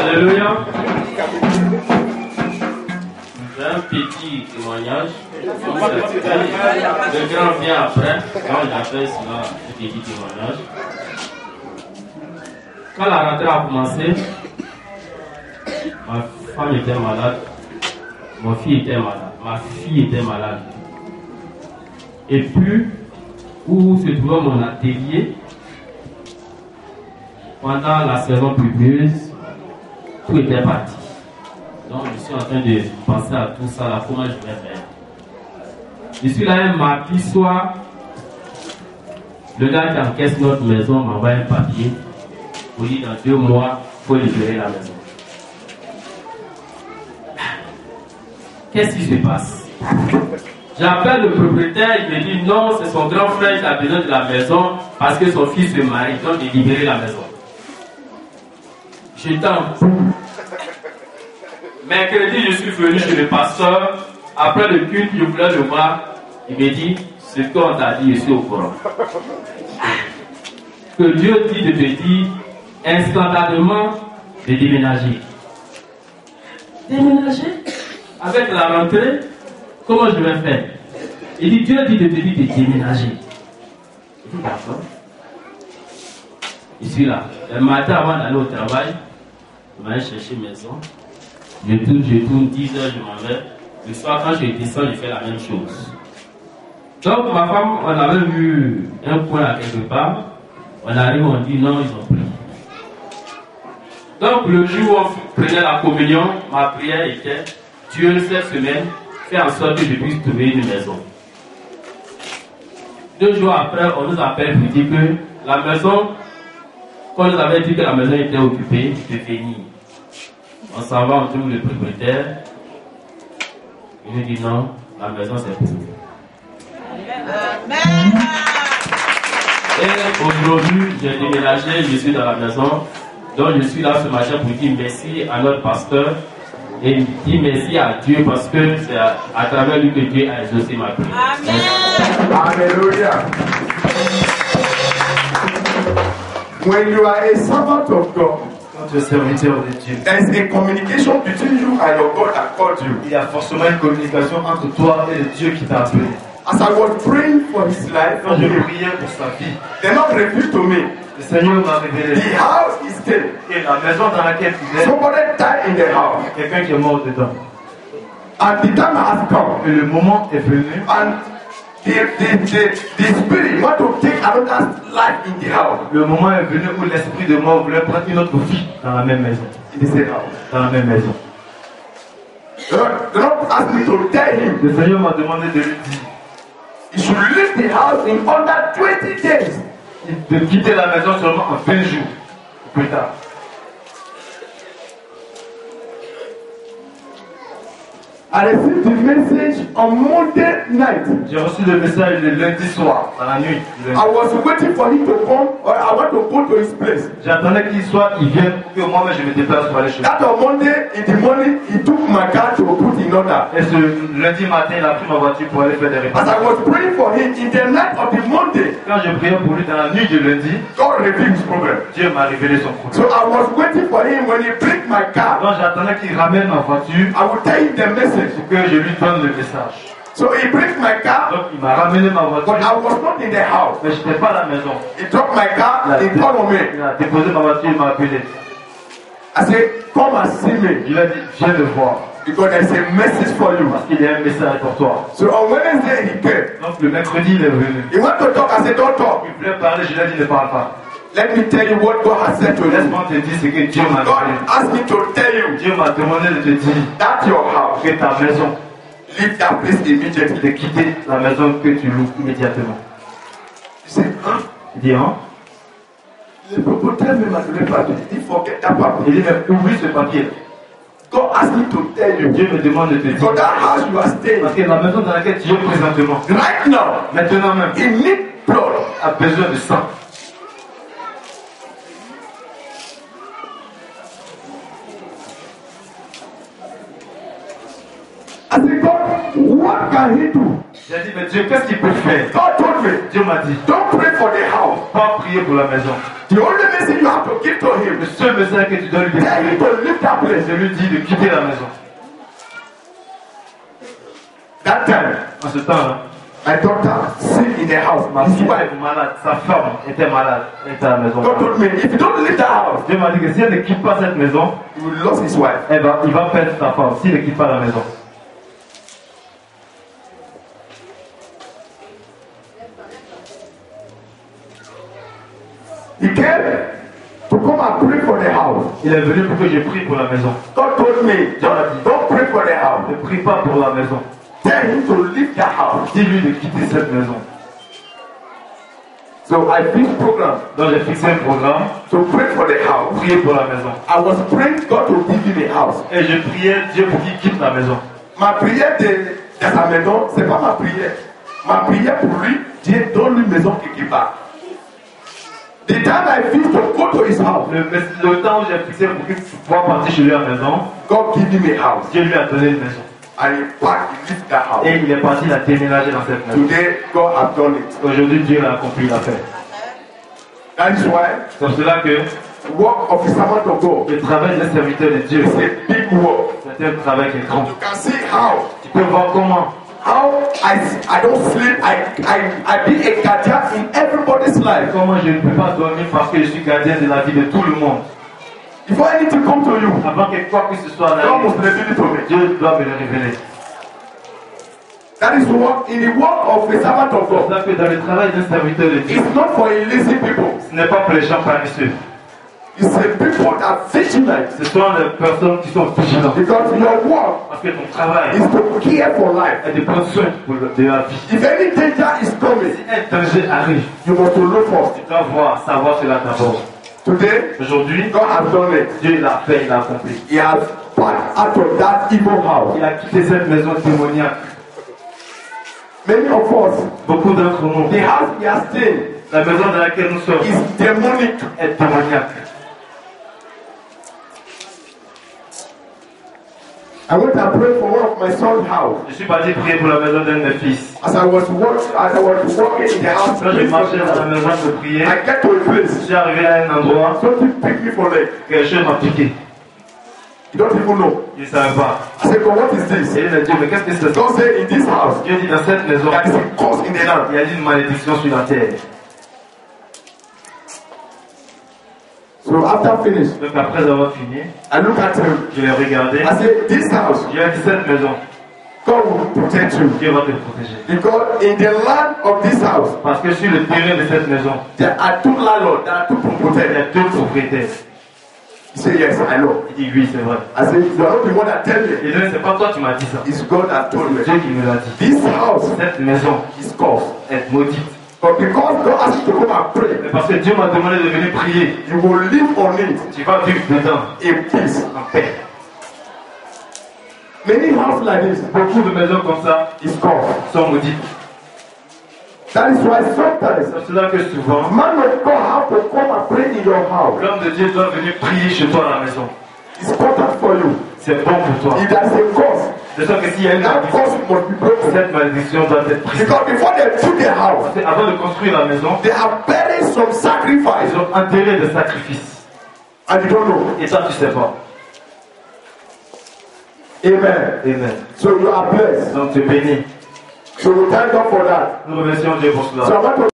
Alléluia. J'ai un petit témoignage. Le grand vient après. Quand j'appelle cela un petit témoignage. Quand la rentrée a commencé, ma femme était malade, ma fille était malade. Et puis, où se trouvait mon atelier, pendant la saison pluvieuse, tout était parti. Donc, je suis en train de penser à tout ça, là, comment je vais faire. Je suis là un mardi soir, le gars qui encaisse notre maison m'envoie un papier pour dire dans 2 mois, il faut libérer la maison. Qu'est-ce qui se passe? J'appelle le propriétaire, il me dit non, c'est son grand frère qui a besoin de la maison parce que son fils se marie, donc de libérer la maison. J'étais en fou. Mercredi, je suis venu chez le pasteur. Après le culte, je voulais le voir. Il me dit, ce qu'on t'a dit, je suis au courant. Que Dieu dit de te dire instantanément de déménager. Déménager? Avec la rentrée, comment je vais faire? Il dit, Dieu dit de te dire de déménager. Je dis, d'accord. Je suis là. Le matin, avant d'aller au travail, je vais aller chercher maison. Je tourne 10 heures, je m'en vais. Le soir, quand je descends, je fais la même chose. Donc, ma femme, on avait vu un point à quelque part. On arrive, on dit non, ils ont pris. Donc, le jour où on prenait la communion, ma prière était Dieu, cette semaine, fait en sorte que je puisse trouver une maison. 2 jours après, on nous appelle pour dire que la maison, quand on nous avait dit que la maison était occupée, de venir. On s'en va, on trouve le propriétaire. Il nous dit non, la maison c'est pour vous. Amen. Et aujourd'hui, j'ai déménagé, je suis dans la maison. Donc je suis là ce matin pour dire merci à notre pasteur. Et dire merci à Dieu parce que c'est à travers lui que Dieu a exaucé ma prière. Amen. Alléluia. When you are a servant of God, quand tu es serviteur de Dieu, there is a communication between you and your God that called you. Il y a forcément une communication entre toi et le Dieu qui t'a appelé. As I was praying for his life, quand je priais pour sa vie, the Lord revealed to me. Le Seigneur m'a révélé. The house is dead. Et la maison dans laquelle il est. Somebody died in the house. Quelqu'un qui est mort dedans. And the time has come. Et le moment est venu. And the spirit want to take another life in the house. Le moment est venu où l'esprit de mort voulait prendre une autre vie dans la même maison. In the same house. Dans la même maison. The Lord asked me to tell him. Le Seigneur m'a demandé de lui dire. He should leave the house in under 20 days. De quitter la maison seulement en 20 jours plus tard. I received the message on Monday night. J'ai reçu le message le lundi soir, dans la nuit. I was waiting for him to come, or I want to go to his place. J'attendais qu'il soit, il vienne, que moi-même je me déplace pour aller chez lui. That on Monday, in the morning, he took my car to put in order. Et ce lundi matin, il a pris ma voiture pour aller faire des As I réparations. was praying for him in the night of the Monday, Quand je priais pour lui dans la nuit du lundi, God revealed his problem. Dieu m'a révélé son problème. So I was waiting for him when he bring my car. Donc j'attendais qu'il ramène ma voiture I will tell him the message. pour que je lui donne le message. So he brings my car, Donc il m'a ramené ma voiture, but I was not in the house. mais je n'étais pas à la maison. He dropped my car, he called on me. Il a déposé ma voiture, il m'a appelé. I said, come and see me, Il a dit, viens me voir, because there's a message for you. parce qu'il y a un message pour toi. So on Wednesday he came. Donc le mercredi, il est venu. He went to talk, I said, don't talk. Il voulait parler, je lui ai dit, ne parle pas. Let me tell you what God has said to you. Laisse-moi te dire ce que Dieu m'a God révélé. asked me to tell you Dieu m'a demandé de te dire that your house, que ta maison, leave that place immediately. de quitter la maison que tu loues immédiatement. He said, huh? Il dit, hein? Le propriétaire me m'a donné papier. Il forget that papier. Il dit, mais oublie ce papier. God asked me to tell you. Dieu me demande de te dire. Because that house you are staying, Parce que la maison dans laquelle tu es présentement, right now, maintenant même, it needs blood. a besoin de sang. I said, God, what can he do? J'ai dit, mais Dieu, qu'est-ce qu'il peut faire? God told me, Dieu m'a dit, don't pray for the house. pas prier pour la maison. The only message you have to give to him Le seul message que tu dois lui tell him dire, to leave that place. je lui dis de quitter la maison. That time, En ce temps-là, my daughter sick in the house. ma His fille wife. était malade, sa femme était malade, elle était à la maison. God told me, if you don't leave that house, Dieu m'a dit que si elle ne quitte pas cette maison, you will lose his wife. il va perdre sa femme s'il ne quitte pas la maison. He came to come and pray for the house. Il est venu pour que je prie pour la maison. God told me, don't pray for the house. Ne prie pas pour la maison. Tell him to leave that house. Dis-lui de quitter cette maison. So I fixed program Donc j'ai fixé un programme, to pray for the house. prier pour la maison. I was praying God to give me a house. Et je priais Dieu pour qu'il quitte la maison. Ma prière de sa maison, c'est pas ma prière. Ma prière pour lui, Dieu donne lui une maison quelque part. The time I fixed to go to his house, Le temps où j'ai fixé pour qu'il puisse partir chez lui à la maison, God give me a house. Dieu lui a donné une maison. And he packed, he left that house. Et il est parti, il a déménagé dans cette maison. Today, God has done it. Aujourd'hui, Dieu l'a accompli, il l'a fait. That is why C'est pour cela que work of the servant of God le travail des serviteurs de Dieu, is a big work. c'est un travail qui est grand. You can see how Tu peux voir comment I don't sleep. I be a guardian in everybody's life. Comment je ne peux pas dormir parce que je suis gardien de la vie de tout le monde. Before anything come to you, Avant que quoi que ce soit God must arrive, reveal it to me. Dieu doit me le révéler. That is what in the work of the servant of C'est pour God. ça que dans le travail d'un serviteur de Dieu, It's not for a lazy people. ce n'est pas pour les gens paresseux. It's a people that are vigilant. Ce sont les personnes qui sont vigilantes. Because your work Parce que ton travail is to care for life. est de prendre soin de la vie. If any danger is coming, Si un danger arrive, you must look for. tu dois voir, savoir cela d'abord. Today, Aujourd'hui, God has done it. Dieu l'a fait, il l'a accompli. He has passed out of that evil house. Il a quitté cette maison démoniaque. Many of us, Beaucoup d'entre nous, the house we are staying la maison dans laquelle nous sommes is demonic. est démoniaque. I went and prayed for one of my son's house. Je suis parti prier pour la maison d'un de mes fils. As I was walking in the house, Quand je marchais dans la maison de prier, I get to a je place. suis arrivé à un endroit, Something picked me for leg. quelque chose m'a piqué. You don't even know. Je ne savais pas. I said, God, what is this? Et il a dit, mais qu'est-ce que c'est ça? God said, in this house, Dieu dit, dans cette maison, there is a curse in the land. il y a une malédiction sur la terre. So after finish, Donc après avoir fini, I look at him. je l'ai regardé. I said, this house, Je lui ai dit, cette maison, God will protect you. Dieu va te protéger. Because in the land of this house, Parce que sur le terrain de cette maison, there are two landlords, there are two il y protectors. a deux propriétaires. He said, yes, I know. Il dit, oui, c'est vrai. I said, you are not the one that tell me. Il dit, c'est pas toi qui m'as dit ça. It's God that told me. Dieu qui me l'a dit. This house Cette maison is cursed. est maudite. But because God asked you to come and pray, Mais parce que Dieu m'a demandé de venir prier, you will live on it tu vas vivre dedans, in peace. en paix. Many houses like this Beaucoup de maisons comme ça is cursed. sont maudites. That is why sometimes C'est pour cela que souvent, man of God have to come and pray in your house. l'homme de Dieu doit venir prier chez toi à la maison. It's important for you. C'est bon pour toi. If there is a curse, De sorte que s'il y a une that malédiction, curse must be broken. cette malédiction doit être prise. Because before they took the house, Parce qu'avant de construire la maison, they have buried some sacrifice, ils ont enterré des sacrifices. and you don't know. Et ça, tu sais pas. Amen. Amen. So you are blessed. Donc tu es béni. So we thank God for that. Nous remercions Dieu pour cela. So I want to